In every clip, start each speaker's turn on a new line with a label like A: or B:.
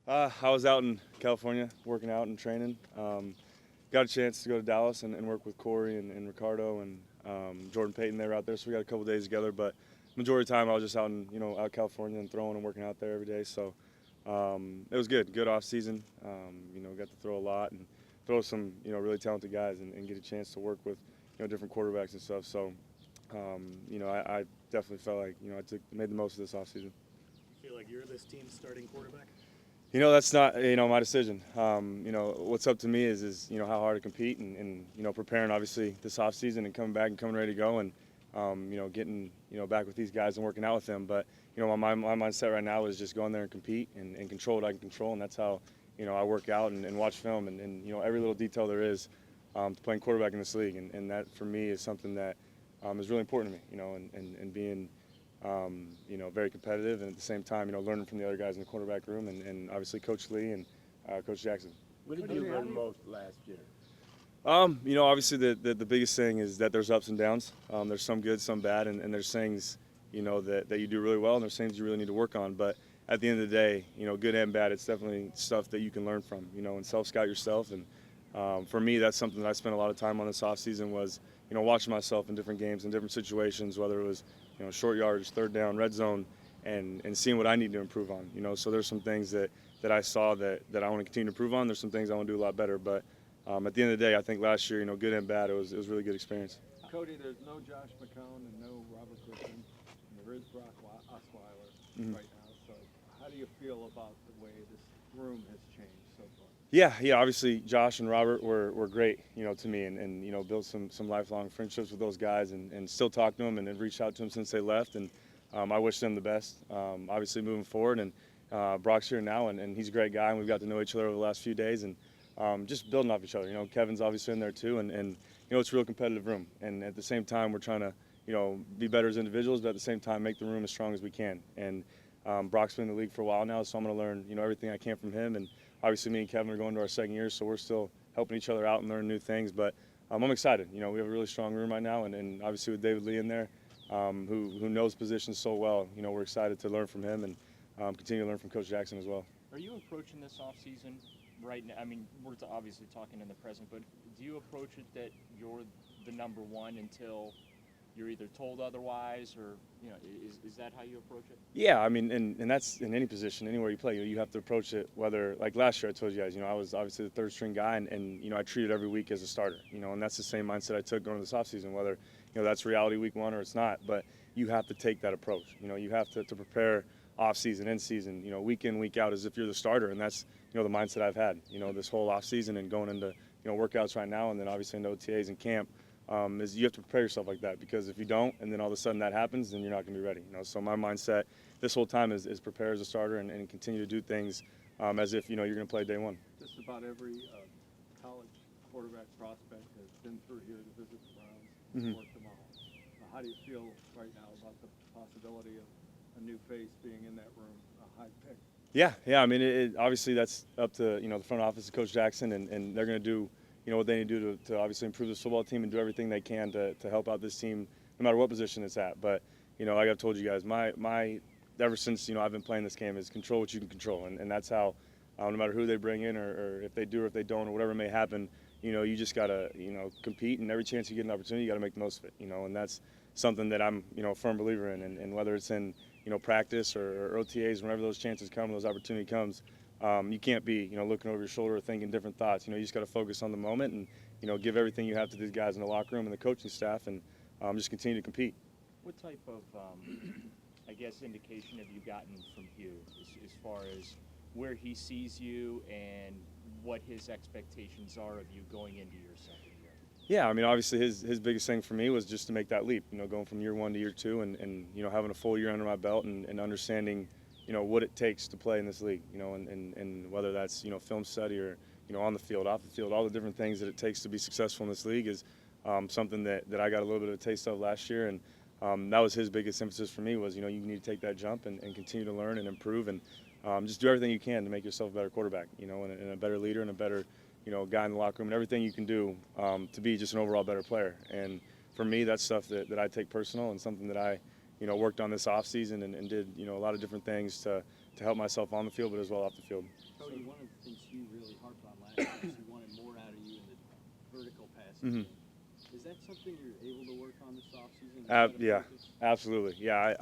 A: I was out in California working out and training. Got a chance to go to Dallas and work with Corey and Ricardo and Jordan Payton. They were out there, so we got a couple days together. But majority of the time, I was just out in out in California and throwing and working out there every day. So it was good off season. Got to throw a lot and throw some really talented guys and get a chance to work with different quarterbacks and stuff. So I definitely felt like I made the most of this off season.
B: You feel like you're this team's starting quarterback?
A: That's not my decision. What's up to me is how hard to compete and preparing obviously this off season and coming back and coming ready to go and getting back with these guys and working out with them. But my mindset right now is just go in there and compete and control what I can control, and that's how I work out and watch film and every little detail there is to playing quarterback in this league, and that for me is something that is really important to me. And being very competitive, and at the same time, learning from the other guys in the quarterback room, and obviously Coach Lee and Coach Jackson.
C: What did you learn most last year?
A: Obviously the biggest thing is that there's ups and downs. There's some good, some bad, and there's things, that you do really well, and there's things you really need to work on. But at the end of the day, good and bad, it's definitely stuff that you can learn from, and self-scout yourself. And for me, that's something that I spent a lot of time on this offseason was, watching myself in different games, in different situations, whether it was, short yardage, third down, red zone, and seeing what I need to improve on. So there's some things that I saw that I want to continue to improve on. There's some things I want to do a lot better. But at the end of the day, I think last year, good and bad, it was a really good experience.
D: Cody, there's no Josh McCown and no Robert Griffin, and there is Brock Osweiler right now. So how do you feel about the way this room has changed so far?
A: Yeah. Obviously, Josh and Robert were great, to me, and built some lifelong friendships with those guys, and still talk to them and have reached out to them since they left. And I wish them the best, obviously moving forward. And Brock's here now, and he's a great guy, and we've got to know each other over the last few days, and just building off each other. Kevin's obviously in there too, and it's a real competitive room. And at the same time, we're trying to be better as individuals, but at the same time make the room as strong as we can. And Brock's been in the league for a while now, so I'm going to learn everything I can from him. And obviously, me and Kevin are going to our second year, so we're still helping each other out and learning new things. But I'm excited. We have a really strong room right now, and obviously with David Lee in there, who knows positions so well, we're excited to learn from him and continue to learn from Coach Jackson as well.
E: Are you approaching this offseason right now? I mean, we're obviously talking in the present, but do you approach it that you're the number one until you're either told otherwise, or is that how you approach it?
A: Yeah, I mean, and that's in any position, anywhere you play. You have to approach it. Whether, like last year, I told you guys, I was obviously the third string guy, and I treated every week as a starter. And that's the same mindset I took going into this offseason. Whether that's reality week one or it's not, but you have to take that approach. You have to prepare off season, in season, week in, week out, as if you're the starter, and that's the mindset I've had. This whole off season and going into workouts right now, and then obviously into OTAs and camp. Is you have to prepare yourself like that, because if you don't, and then all of a sudden that happens, then you're not going to be ready. So my mindset this whole time is prepare as a starter and continue to do things as if you're going to play day one.
D: Just about every college quarterback prospect has been through here to visit the Browns and work them all. How do you feel right now about the possibility of a new face being in that room, a high pick?
A: Yeah. I mean, obviously that's up to the front office of Coach Jackson, and they're going to do what they need to do to obviously improve this football team and do everything they can to help out this team, no matter what position it's at. But like I've told you guys, my ever since I've been playing this game is control what you can control, and that's how no matter who they bring in or if they do or if they don't or whatever may happen, you just gotta compete, and every chance you get an opportunity, you gotta make the most of it. And that's something that I'm a firm believer in, and whether it's in practice or OTAs, whenever those chances come, those opportunity comes. You can't be, looking over your shoulder or thinking different thoughts. You just got to focus on the moment and, give everything you have to these guys in the locker room and the coaching staff, and just continue to compete.
E: What type of, indication have you gotten from Hugh as far as where he sees you and what his expectations are of you going into your second year?
A: Yeah, I mean, obviously his biggest thing for me was just to make that leap, going from year one to year two, and having a full year under my belt and understanding what it takes to play in this league, and whether that's, film study or, on the field, off the field, all the different things that it takes to be successful in this league is something that I got a little bit of a taste of last year. And that was his biggest emphasis for me was, you need to take that jump and continue to learn and improve and just do everything you can to make yourself a better quarterback, and a better leader and a better, guy in the locker room, and everything you can do to be just an overall better player. And for me, that's stuff that I take personal and something that I worked on this offseason and did, a lot of different things to help myself on the field, but as well off the field.
F: Cody, one of the things you really harped on last year is you wanted more out of you in the vertical passing game. Is that something you're able to work on this offseason?
A: Yeah, absolutely. Yeah,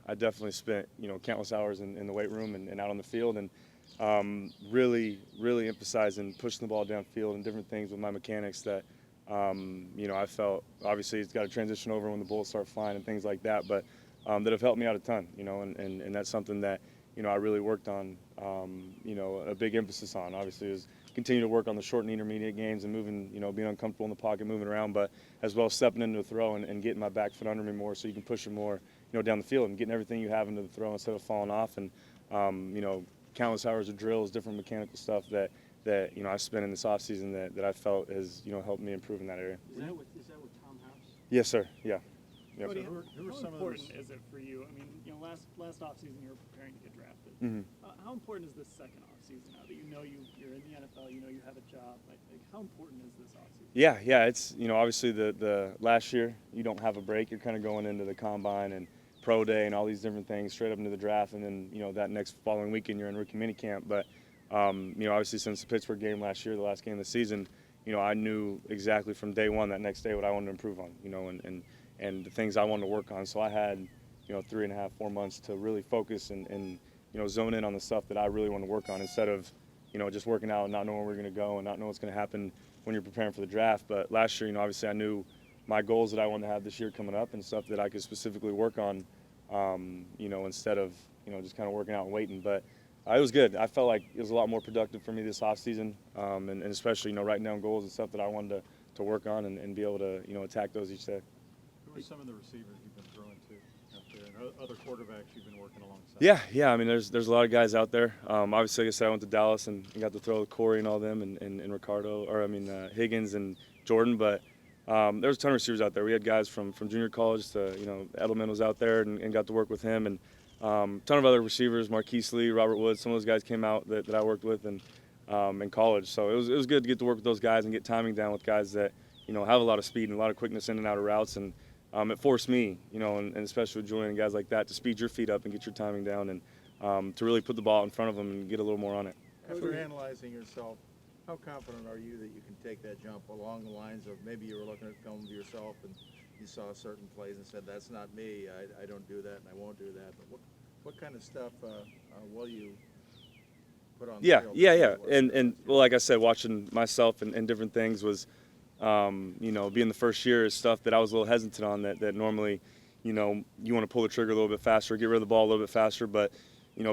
A: I definitely spent countless hours in the weight room and out on the field, and really emphasizing pushing the ball downfield and different things with my mechanics that I felt obviously it's got to transition over when the bullets start flying and things like that, but that have helped me out a ton. And that's something that I really worked on. A big emphasis on obviously is continue to work on the short and intermediate games and moving, being uncomfortable in the pocket, moving around, but as well as stepping into the throw and getting my back foot under me more so you can push it more, down the field and getting everything you have into the throw instead of falling off. And, countless hours of drills, different mechanical stuff that I spent in this offseason that I felt has, helped me improve in that area.
F: Is that with Tom House?
A: Yes, sir. Yeah. Yep.
B: Cody,
D: Who are
B: how
D: some of
B: important
D: those-
B: is it for you? I mean, last offseason you were preparing to get drafted.
A: Mhm.
B: How important is this second offseason now that you're in the NFL, you have a job? Like how important is this offseason?
A: Yeah. It's obviously the last year you don't have a break. You're kind of going into the combine and pro day and all these different things straight up into the draft, and then that next following weekend you're in rookie minicamp. But obviously since the Pittsburgh game last year, the last game of the season, I knew exactly from day one that next day what I wanted to improve on, and the things I wanted to work on. So I had 3.5, 4 months to really focus and zone in on the stuff that I really want to work on instead of just working out and not knowing where we're going to go and not knowing what's going to happen when you're preparing for the draft. But last year, obviously I knew my goals that I wanted to have this year coming up and stuff that I could specifically work on, instead of just kind of working out and waiting. But it was good. I felt like it was a lot more productive for me this offseason, and especially writing down goals and stuff that I wanted to work on and be able to attack those each day.
D: Who are some of the receivers you've been throwing to out there, and other quarterbacks you've been working alongside?
A: Yeah. I mean, there's a lot of guys out there. Obviously, like I said, I went to Dallas and got to throw with Corey and all them, and Ricardo, Higgins and Jordan. But there's a ton of receivers out there. We had guys from junior college to Edelman was out there and got to work with him, and ton of other receivers, Marquise Lee, Robert Woods. Some of those guys came out that I worked with and in college. So it was good to get to work with those guys and get timing down with guys that have a lot of speed and a lot of quickness in and out of routes. And it forced me, and especially with Julian and guys like that, to speed your feet up and get your timing down and to really put the ball in front of them and get a little more on it.
C: After analyzing yourself, how confident are you that you can take that jump along the lines of maybe you were looking at film of yourself and you saw certain plays and said, that's not me, I don't do that and I won't do that. But what kind of stuff will you put on the field?
A: Yeah. And well, like I said, watching myself and different things was, being the first year is stuff that I was a little hesitant on that normally, you want to pull the trigger a little bit faster, get rid of the ball a little bit faster. But,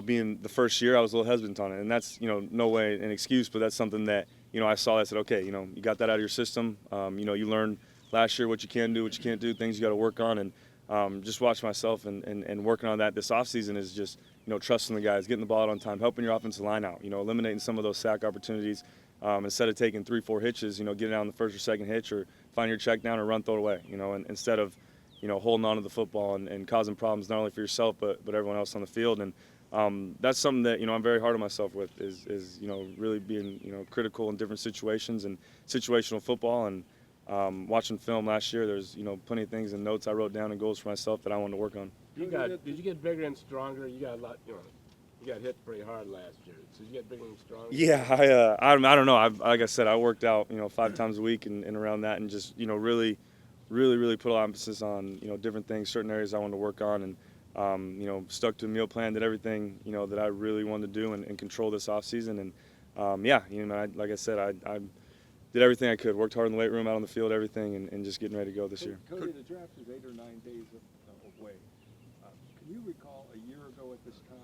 A: being the first year, I was a little hesitant on it. And that's, no way an excuse, but that's something that, I saw. I said, okay, you got that out of your system. You learned last year what you can do, what you can't do, things you got to work on. And just watch myself and working on that this offseason is just, trusting the guys, getting the ball out on time, helping your offensive line out, eliminating some of those sack opportunities. Instead of taking 3-4 hitches, get it on the first or second hitch or find your check down or run, throw it away, and instead of, holding on to the football and causing problems not only for yourself but everyone else on the field. And that's something that, I'm very hard on myself with is really being, critical in different situations and situational football. And watching film last year, there's, plenty of things and notes I wrote down and goals for myself that I wanted to work on.
C: Did you get bigger and stronger? You got a lot, you got hit pretty hard last year. So you get bigger and stronger?
A: Yeah, I don't know. Like I said, I worked out, 5 times a week and around that, and just, really put a lot of emphasis on, different things, certain areas I wanted to work on, and, stuck to a meal plan, did everything, that I really wanted to do and control this off season. And like I said, I did everything I could, worked hard in the weight room, out on the field, everything, and just getting ready to go this year.
D: Cody, the draft is 8 or 9 days away. Can you recall a year ago at this time,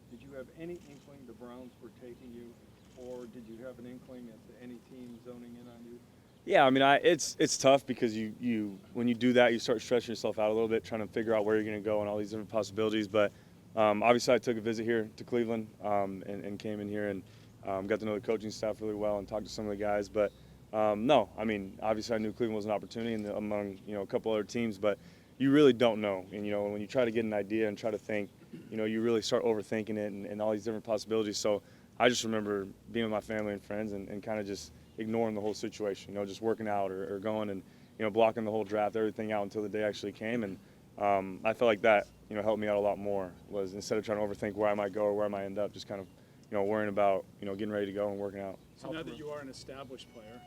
D: did you have any inkling the Browns were taking you, or did you have an inkling as to any team zoning in on you?
A: Yeah, I mean, it's tough because you when you do that, you start stretching yourself out a little bit, trying to figure out where you're going to go and all these different possibilities. But obviously, I took a visit here to Cleveland and came in here and got to know the coaching staff really well and talked to some of the guys. But no, I mean, obviously, I knew Cleveland was an opportunity among a couple other teams, but you really don't know. And when you try to get an idea and try to think, you really start overthinking it and all these different possibilities. So I just remember being with my family and friends and kind of just ignoring the whole situation, just working out or going and, blocking the whole draft, everything out until the day actually came. And I felt like that helped me out a lot more was instead of trying to overthink where I might go or where I might end up, just kind of, worrying about, getting ready to go and working out.
B: So now that you are an established player,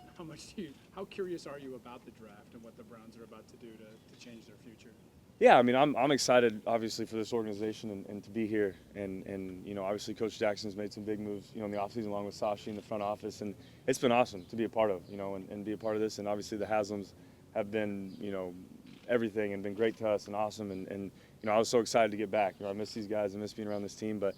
B: how curious are you about the draft and what the Browns are about to do to change their future?
A: Yeah, I mean, I'm excited, obviously, for this organization and to be here. And obviously, Coach Jackson's made some big moves, in the offseason along with Sashi in the front office. And it's been awesome to be a part of, and be a part of this. And obviously, the Haslams have been, everything and been great to us and awesome. And I was so excited to get back. I miss these guys. I miss being around this team. But,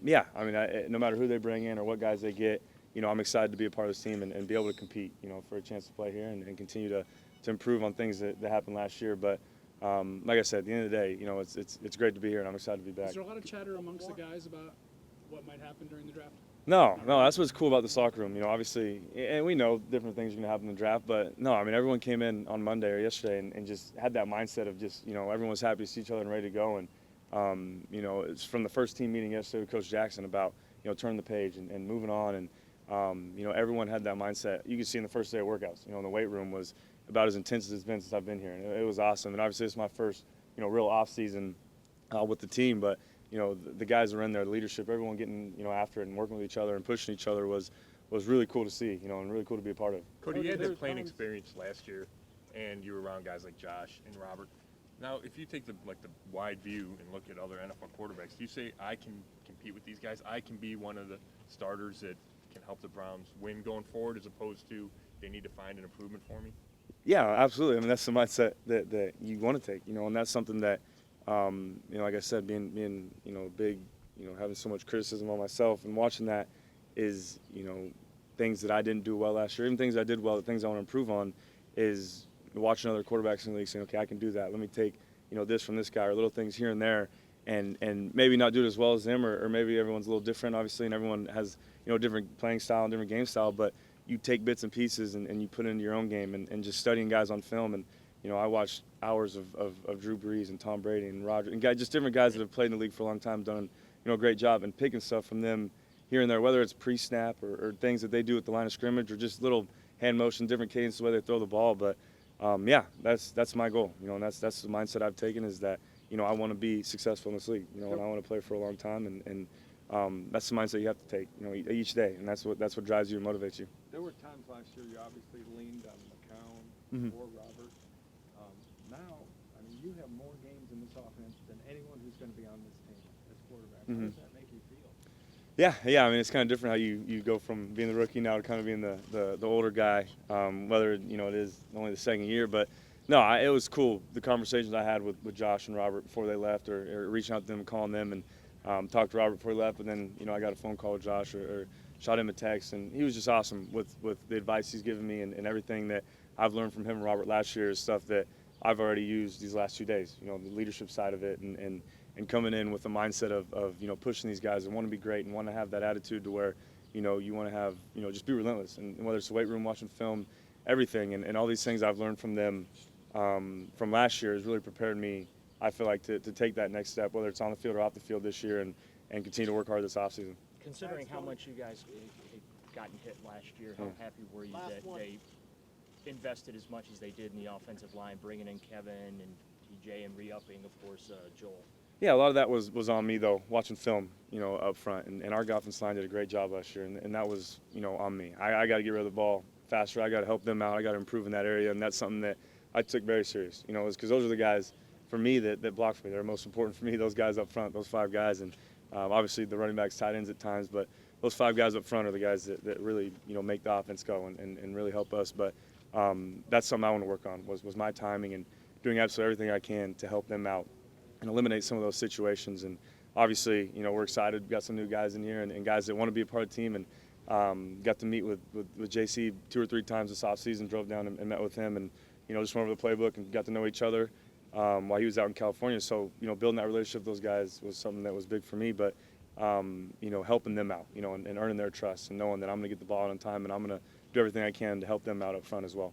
A: yeah, I mean, no matter who they bring in or what guys they get, I'm excited to be a part of this team and be able to compete, for a chance to play here and continue to improve on things that happened last year. But, like I said, at the end of the day, it's great to be here, and I'm excited to be back.
B: Is there a lot of chatter amongst the guys about what might happen during the draft?
A: No, that's what's cool about the soccer room. Obviously, and we know different things are going to happen in the draft, but no, I mean, everyone came in on Monday or yesterday and just had that mindset of just, everyone was happy to see each other and ready to go. And, it's from the first team meeting yesterday with Coach Jackson about, turning the page and moving on. And, everyone had that mindset. You could see in the first day of workouts, in the weight room was about as intense as it's been since I've been here. And it was awesome. And obviously, it's my first, real off season with the team. But, the guys that are in there, the leadership, everyone getting, after it and working with each other and pushing each other was really cool to see, and really cool to be a part of.
G: Cody, you had the playing experience last year, and you were around guys like Josh and Robert. Now, if you take the wide view and look at other NFL quarterbacks, do you say I can compete with these guys? I can be one of the starters that can help the Browns win going forward, as opposed to they need to find an improvement for me?
A: Yeah, absolutely. I mean, that's the mindset that you want to take, and that's something that, like I said, being big, having so much criticism on myself and watching that is, things that I didn't do well last year, even things I did well, the things I want to improve on is watching other quarterbacks in the league saying, okay, I can do that. Let me take, this from this guy or little things here and there and maybe not do it as well as them or maybe everyone's a little different, obviously, and everyone has, different playing style and different game style, but you take bits and pieces and you put it into your own game and just studying guys on film. And, I watched hours of Drew Brees and Tom Brady and Roger and just different guys that have played in the league for a long time, done, a great job and picking stuff from them here and there, whether it's pre-snap or things that they do at the line of scrimmage or just little hand motion, different cadence the way they throw the ball. But, yeah, that's my goal, and that's the mindset I've taken is that, I want to be successful in this league, and I want to play for a long time. And that's the mindset you have to take, each day, and that's what drives you and motivates you.
D: There were times last year you obviously leaned on McCown or Robert. Now, I mean, you have more games in this offense than anyone who's going to be on this team as quarterback. How does that make you feel?
A: Yeah. I mean, it's kind of different how you go from being the rookie now to kind of being the older guy, whether, it is only the second year. But, no, it was cool, the conversations I had with Josh and Robert before they left or reaching out to them and calling them and talked to Robert before he left. But then, I got a phone call with Josh or shot him a text. And he was just awesome with the advice he's given me and everything that I've learned from him and Robert last year is stuff that I've already used these last 2 days, the leadership side of it and coming in with the mindset of pushing these guys and want to be great and want to have that attitude to where, you want to have, just be relentless. And whether it's the weight room, watching film, everything. And all these things I've learned from them from last year has really prepared me, I feel like, to take that next step, whether it's on the field or off the field this year and continue to work hard this offseason.
E: Considering how much you guys had gotten hit last year, how happy were you that they invested as much as they did in the offensive line, bringing in Kevin and TJ and re-upping, of course, Joel?
A: Yeah, a lot of that was on me, though, watching film, up front. And our offensive line did a great job last year, and that was, on me. I got to get rid of the ball faster. I got to help them out. I got to improve in that area, and that's something that I took very serious, because those are the guys, for me, that block for me. They're most important for me, those guys up front, those 5 guys. And obviously the running backs, tight ends at times, but those 5 guys up front are the guys that really, make the offense go and really help us. But that's something I want to work on was my timing and doing absolutely everything I can to help them out and eliminate some of those situations. And obviously, we're excited. We've got some new guys in here and guys that want to be a part of the team. And got to meet with JC 2 or 3 times this offseason, drove down and met with him and, just went over the playbook and got to know each other while he was out in California. So, building that relationship with those guys was something that was big for me. But, helping them out, and earning their trust and knowing that I'm going to get the ball out on time and I'm going to do everything I can to help them out up front as well.